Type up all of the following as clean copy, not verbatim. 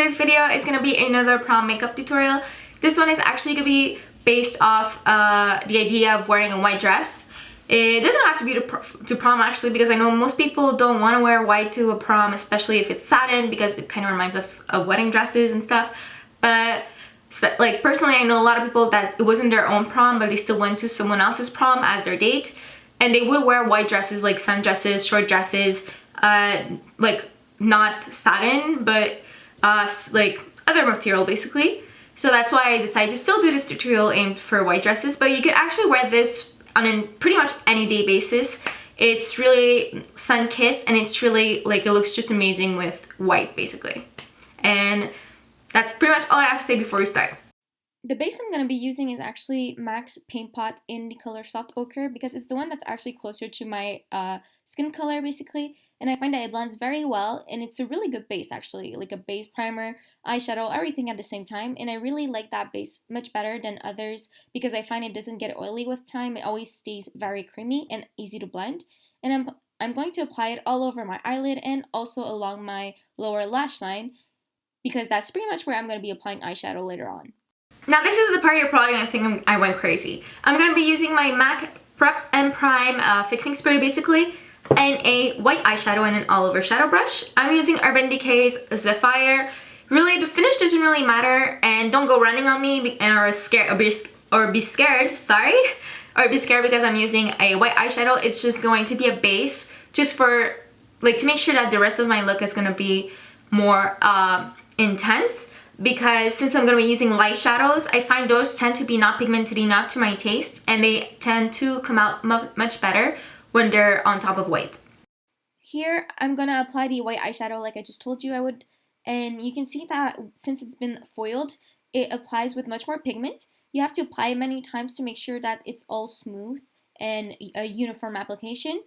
today's video is going to be another prom makeup tutorial. This one is actually going to be based off the idea of wearing a white dress. It doesn't have to be to prom actually, because I know most people don't want to wear white to a prom, especially if it's satin, because it kind of reminds us of wedding dresses and stuff. But like personally, I know a lot of people that it wasn't their own prom, but they still went to someone else's prom as their date, and they would wear white dresses, like sundresses, short dresses, like not satin, but like other material basically. So that's why I decided to still do this tutorial aimed for white dresses, but you could actually wear this on a pretty much any day basis. It's really sun-kissed, and it's really like, it looks just amazing with white basically. And that's pretty much all I have to say before we start. The base I'm going to be using is actually MAC's Paint Pot in the color Soft Ochre, because it's the one that's actually closer to my skin color basically, and I find that it blends very well, and it's a really good base actually, like a base, primer, eyeshadow, everything at the same time. And I really like that base much better than others because I find it doesn't get oily with time. It always stays very creamy and easy to blend. And I'm going to apply it all over my eyelid and also along my lower lash line, because that's pretty much where I'm going to be applying eyeshadow later on. Now this is the part you're probably going to think I went crazy. I'm going to be using my MAC Prep and Prime fixing spray basically, and a white eyeshadow and an all-over shadow brush. I'm using Urban Decay's Zephyr. Really, the finish doesn't really matter, and don't go running on me or be scared, sorry, or be scared because I'm using a white eyeshadow. It's just going to be a base, just for like to make sure that the rest of my look is going to be more intense. Because since I'm going to be using light shadows, I find those tend to be not pigmented enough to my taste, and they tend to come out much better when they're on top of white. Here I'm going to apply the white eyeshadow like I just told you I would, and you can see that since it's been foiled, it applies with much more pigment. You have to apply it many times to make sure that it's all smooth and a uniform application.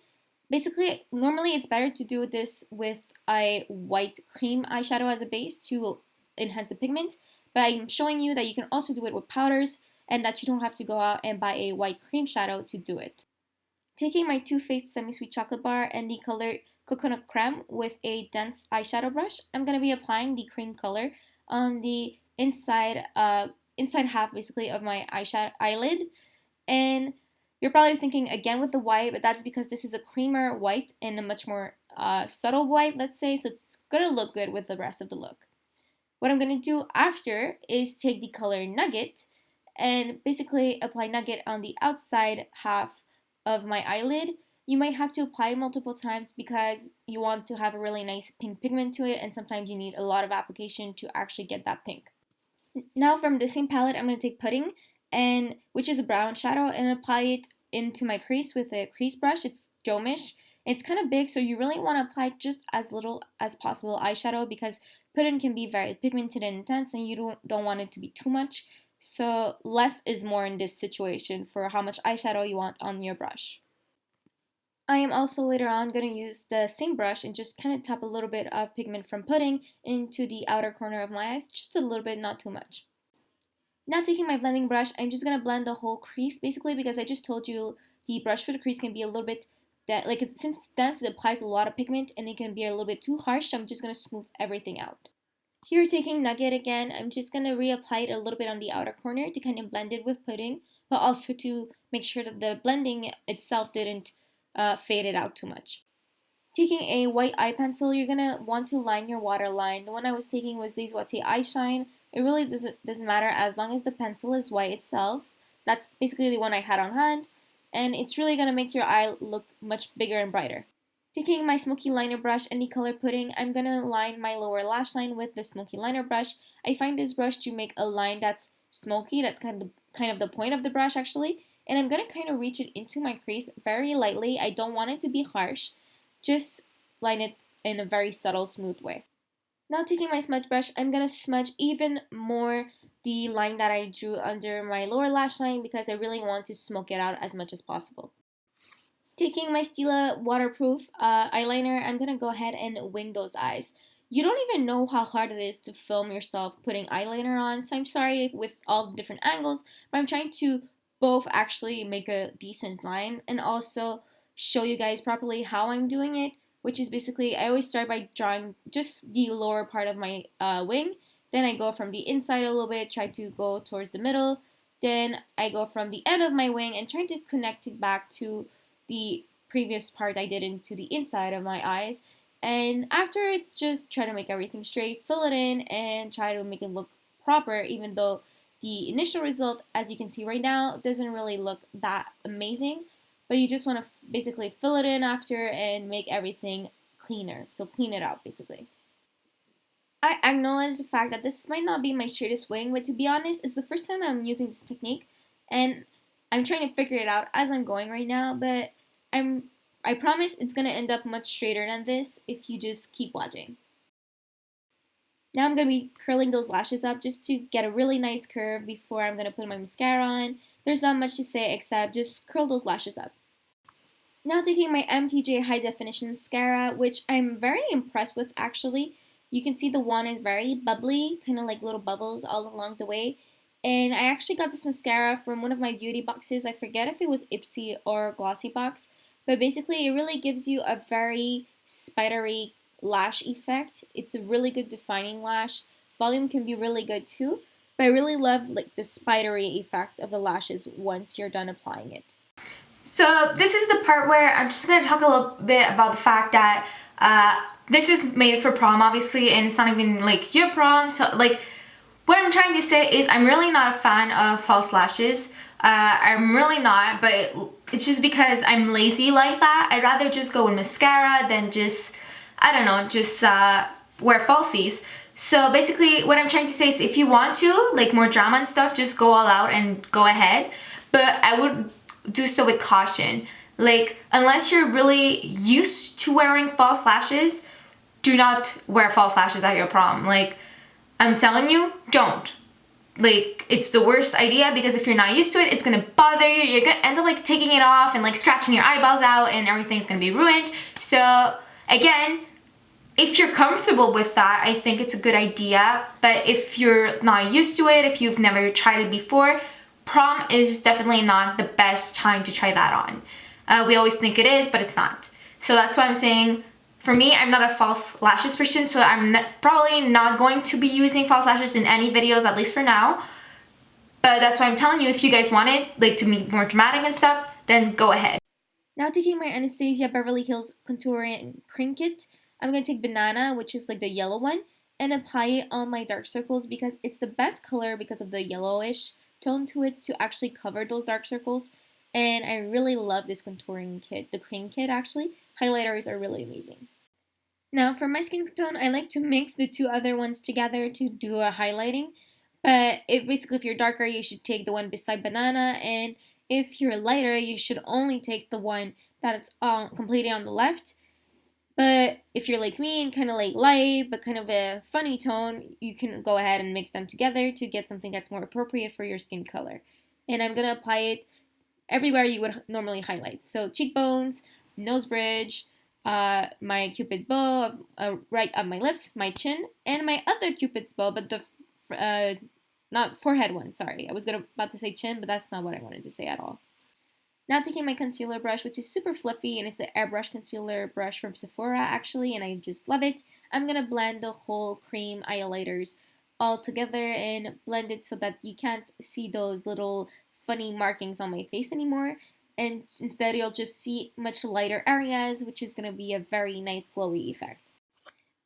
Basically, normally it's better to do this with a white cream eyeshadow as a base to enhance the pigment, but I'm showing you that you can also do it with powders and that you don't have to go out and buy a white cream shadow to do it. Taking my Too Faced Semi-Sweet Chocolate Bar and the color Coconut Creme with a dense eyeshadow brush, I'm going to be applying the cream color on the inside half basically of my eyelid. And you're probably thinking again with the white, but that's because this is a creamer white and a much more subtle white, let's say, so it's going to look good with the rest of the look. What I'm going to do after is take the color Nugget and basically apply Nugget on the outside half of my eyelid. You might have to apply it multiple times because you want to have a really nice pink pigment to it, and sometimes you need a lot of application to actually get that pink. Now from the same palette, I'm going to take Pudding, which is a brown shadow, and apply it into my crease with a crease brush. It's domish. It's kind of big, so you really want to apply just as little as possible eyeshadow because Pudding can be very pigmented and intense, and you don't want it to be too much. So less is more in this situation for how much eyeshadow you want on your brush. I am also later on going to use the same brush and just kind of tap a little bit of pigment from Pudding into the outer corner of my eyes, just a little bit, not too much. Now taking my blending brush, I'm just going to blend the whole crease basically, because I just told you the brush for the crease can be a little bit since it's dense, it applies a lot of pigment and it can be a little bit too harsh, so I'm just going to smooth everything out. Here, taking Nugget again, I'm just going to reapply it a little bit on the outer corner to kind of blend it with Pudding, but also to make sure that the blending itself didn't fade it out too much. Taking a white eye pencil, you're going to want to line your waterline. The one I was taking was the What's Eye Shine. It really doesn't matter as long as the pencil is white itself. That's basically the one I had on hand, and it's really going to make your eye look much bigger and brighter. Taking my smoky liner brush and the color Pudding, I'm going to line my lower lash line with the smoky liner brush. I find this brush to make a line that's smoky. That's kind of the point of the brush actually. And I'm going to kind of reach it into my crease very lightly. I don't want it to be harsh. Just line it in a very subtle, smooth way. Now taking my smudge brush, I'm going to smudge even more the line that I drew under my lower lash line because I really want to smoke it out as much as possible. Taking my Stila waterproof eyeliner, I'm going to go ahead and wing those eyes. You don't even know how hard it is to film yourself putting eyeliner on, so I'm sorry with all the different angles, but I'm trying to both actually make a decent line and also show you guys properly how I'm doing it which is basically I always start by drawing just the lower part of my wing. Then I go from the inside a little bit, try to go towards the middle. Then I go from the end of my wing and try to connect it back to the previous part I did into the inside of my eyes. And after it's just try to make everything straight, fill it in, and try to make it look proper, even though the initial result, as you can see right now, doesn't really look that amazing. But you just want to basically fill it in after and make everything cleaner. So clean it out, basically. I acknowledge the fact that this might not be my straightest wing, but to be honest, it's the first time I'm using this technique, and I'm trying to figure it out as I'm going right now, but I promise it's going to end up much straighter than this if you just keep watching. Now I'm going to be curling those lashes up just to get a really nice curve before I'm going to put my mascara on. There's not much to say except just curl those lashes up. Now taking my MTJ High Definition Mascara, which I'm very impressed with actually. You can see the wand is very bubbly, kind of like little bubbles all along the way. And I actually got this mascara from one of my beauty boxes. I forget if it was Ipsy or Glossy Box. But basically, it really gives you a very spidery lash effect. It's a really good defining lash. Volume can be really good too. But I really love like the spidery effect of the lashes once you're done applying it. So this is the part where I'm just going to talk a little bit about the fact that this is made for prom, obviously, and it's not even like your prom. So like what I'm trying to say is I'm really not a fan of false lashes. I'm really not, but it's just because I'm lazy like that. I'd rather just go with mascara than just, I don't know, just wear falsies. So basically what I'm trying to say is if you want to, like more drama and stuff, just go all out and go ahead. But I would do so with caution. Like, unless you're really used to wearing false lashes, do not wear false lashes at your prom. Like, I'm telling you, don't. Like, it's the worst idea because if you're not used to it, it's gonna bother you. You're gonna end up like taking it off and like scratching your eyeballs out and everything's gonna be ruined. So, again, if you're comfortable with that, I think it's a good idea. But if you're not used to it, if you've never tried it before, prom is definitely not the best time to try that on. We always think it is, but it's not. So that's why I'm saying, for me, I'm not a false lashes person, so I'm probably not going to be using false lashes in any videos, at least for now. But that's why I'm telling you, if you guys want it, like to be more dramatic and stuff, then go ahead. Now taking my Anastasia Beverly Hills Contouring Cream Kit, I'm going to take Banana, which is like the yellow one, and apply it on my dark circles because it's the best color because of the yellowish tone to it to actually cover those dark circles. And I really love this contouring kit, the cream kit actually. Highlighters are really amazing. Now for my skin tone, I like to mix the two other ones together to do a highlighting. But if you're darker, you should take the one beside Banana. And if you're lighter, you should only take the one that's completely on the left. But if you're like me and kind of like light, but kind of a funny tone, you can go ahead and mix them together to get something that's more appropriate for your skin color. And I'm going to apply it everywhere you would normally highlight. So cheekbones, nose bridge, my cupid's bow, right up my lips, my chin, and my other cupid's bow, but the not forehead one, sorry. I was about to say chin, but that's not what I wanted to say at all. Now taking my concealer brush, which is super fluffy, and it's an airbrush concealer brush from Sephora actually, and I just love it. I'm going to blend the whole cream highlighters all together and blend it so that you can't see those little funny markings on my face anymore, and instead you'll just see much lighter areas, which is going to be a very nice glowy effect.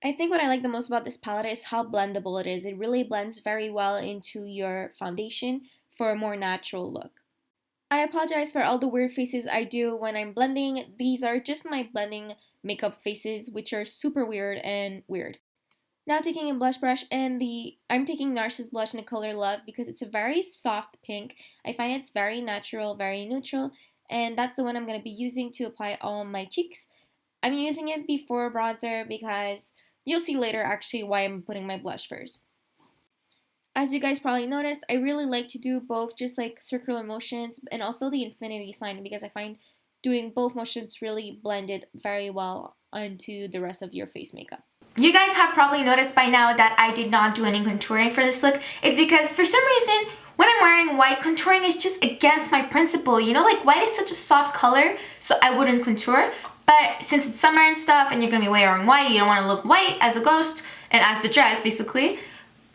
I think what I like the most about this palette is how blendable it is. It really blends very well into your foundation for a more natural look. I apologize for all the weird faces I do when I'm blending. These are just my blending makeup faces, which are super weird and weird. Now taking a blush brush, and I'm taking Nars blush in the color Love because it's a very soft pink. I find it's very natural, very neutral, and that's the one I'm going to be using to apply on my cheeks. I'm using it before bronzer because you'll see later actually why I'm putting my blush first. As you guys probably noticed, I really like to do both just like circular motions and also the infinity sign because I find doing both motions really blend it very well onto the rest of your face makeup. You guys have probably noticed by now that I did not do any contouring for this look. It's because for some reason, when I'm wearing white, contouring is just against my principle. You know, like white is such a soft color, so I wouldn't contour. But since it's summer and stuff and you're gonna be wearing white, you don't want to look white as a ghost and as the dress basically.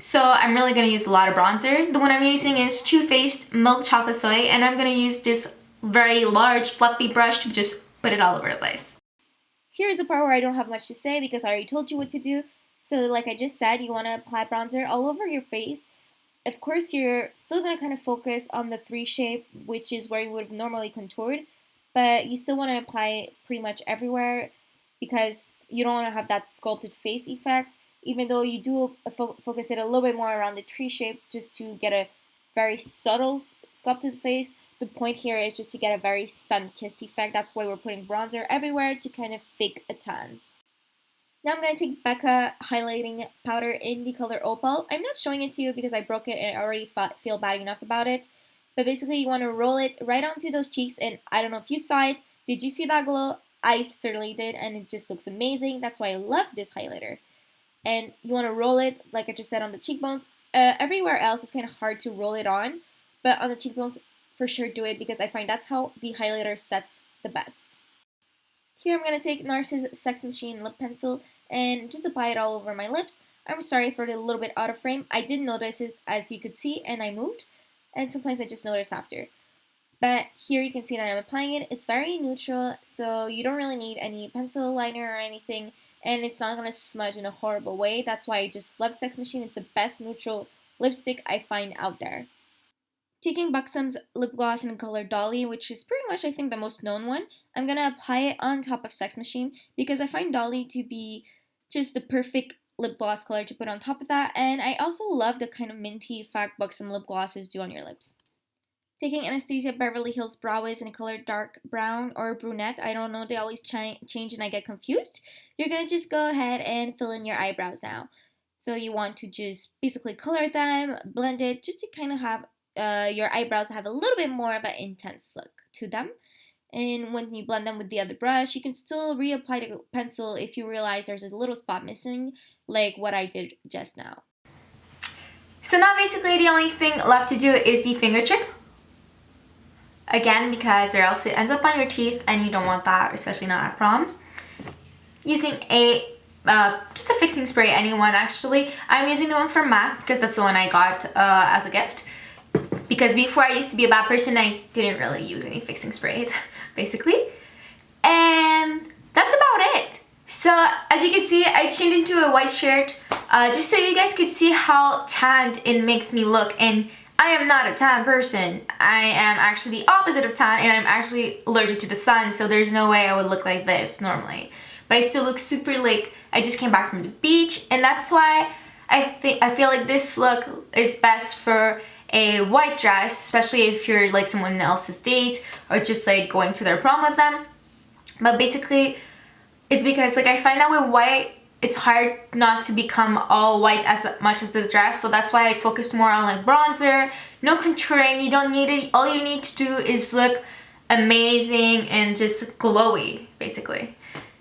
So I'm really gonna use a lot of bronzer. The one I'm using is Too Faced Milk Chocolate Soleil, and I'm gonna use this very large fluffy brush to just put it all over the place. Here's the part where I don't have much to say because I already told you what to do. So like I just said, you want to apply bronzer all over your face. Of course, you're still going to kind of focus on the 3 shape, which is where you would have normally contoured, but you still want to apply it pretty much everywhere because you don't want to have that sculpted face effect, even though you do focus it a little bit more around the tree shape just to get a very subtle sculpted face. The point here is just to get a very sun-kissed effect. That's why we're putting bronzer everywhere to kind of fake a tan. Now I'm going to take Becca highlighting powder in the color Opal. I'm not showing it to you because I broke it and I already feel bad enough about it. But basically you want to roll it right onto those cheeks, and I don't know if you saw it. Did you see that glow? I certainly did, and it just looks amazing. That's why I love this highlighter. And you want to roll it, like I just said, on the cheekbones. Everywhere else it's kind of hard to roll it on, but on the cheekbones, for sure do it because I find that's how the highlighter sets the best. Here I'm going to take Nars' Sex Machine lip pencil and just apply it all over my lips. I'm sorry for it a little bit out of frame. I did notice it, as you could see, and I moved, and sometimes I just notice after. But here you can see that I'm applying it. It's very neutral, so you don't really need any pencil liner or anything, and it's not going to smudge in a horrible way. That's why I just love Sex Machine. It's the best neutral lipstick I find out there. Taking Buxom's lip gloss in color Dolly, which is pretty much I think the most known one, I'm going to apply it on top of Sex Machine because I find Dolly to be just the perfect lip gloss color to put on top of that, and I also love the kind of minty effect Buxom lip glosses do on your lips. Taking Anastasia Beverly Hills Brow Wiz in a color dark brown or brunette, I don't know, they always change and I get confused. You're going to just go ahead and fill in your eyebrows now. So you want to just basically color them, blend it, just to kind of have your eyebrows have a little bit more of an intense look to them. And when you blend them with the other brush, you can still reapply the pencil if you realize there's a little spot missing, like what I did just now. So now basically the only thing left to do is the finger trip. Again, because or else it ends up on your teeth and you don't want that, especially not at prom. Using a just a fixing spray, anyone actually. I'm using the one from MAC because that's the one I got as a gift. Because before I used to be a bad person, I didn't really use any fixing sprays, basically. And that's about it. So as you can see, I changed into a white shirt just so you guys could see how tanned it makes me look. And I am not a tan person. I am actually the opposite of tan, and I'm actually allergic to the sun, so there's no way I would look like this normally. But I still look super like I just came back from the beach, and that's why I feel like this look is best for a white dress, especially if you're like someone else's date or just like going to their prom with them. But basically it's because like I find that with white it's hard not to become all white as much as the dress, so that's why I focused more on like bronzer, no contouring. You don't need it. All you need to do is look amazing and just glowy, basically.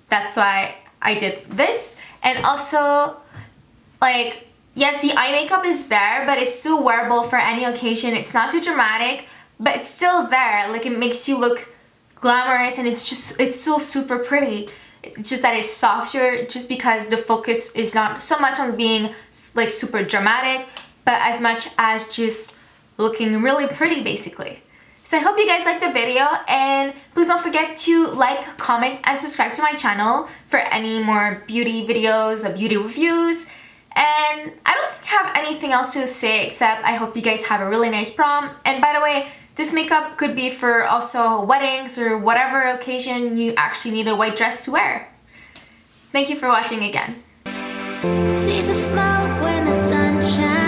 That's why I did this. And also, like, yes, the eye makeup is there, but it's still wearable for any occasion. It's not too dramatic, but it's still there. Like, it makes you look glamorous, and it's still super pretty. It's just that it's softer just because the focus is not so much on being like super dramatic, but as much as just looking really pretty, basically. So I hope you guys liked the video, and please don't forget to like, comment, and subscribe to my channel for any more beauty videos or beauty reviews. And I don't think I have anything else to say except I hope you guys have a really nice prom. And by the way, this makeup could be for also weddings or whatever occasion you actually need a white dress to wear. Thank you for watching again. See the smoke when the sun shines.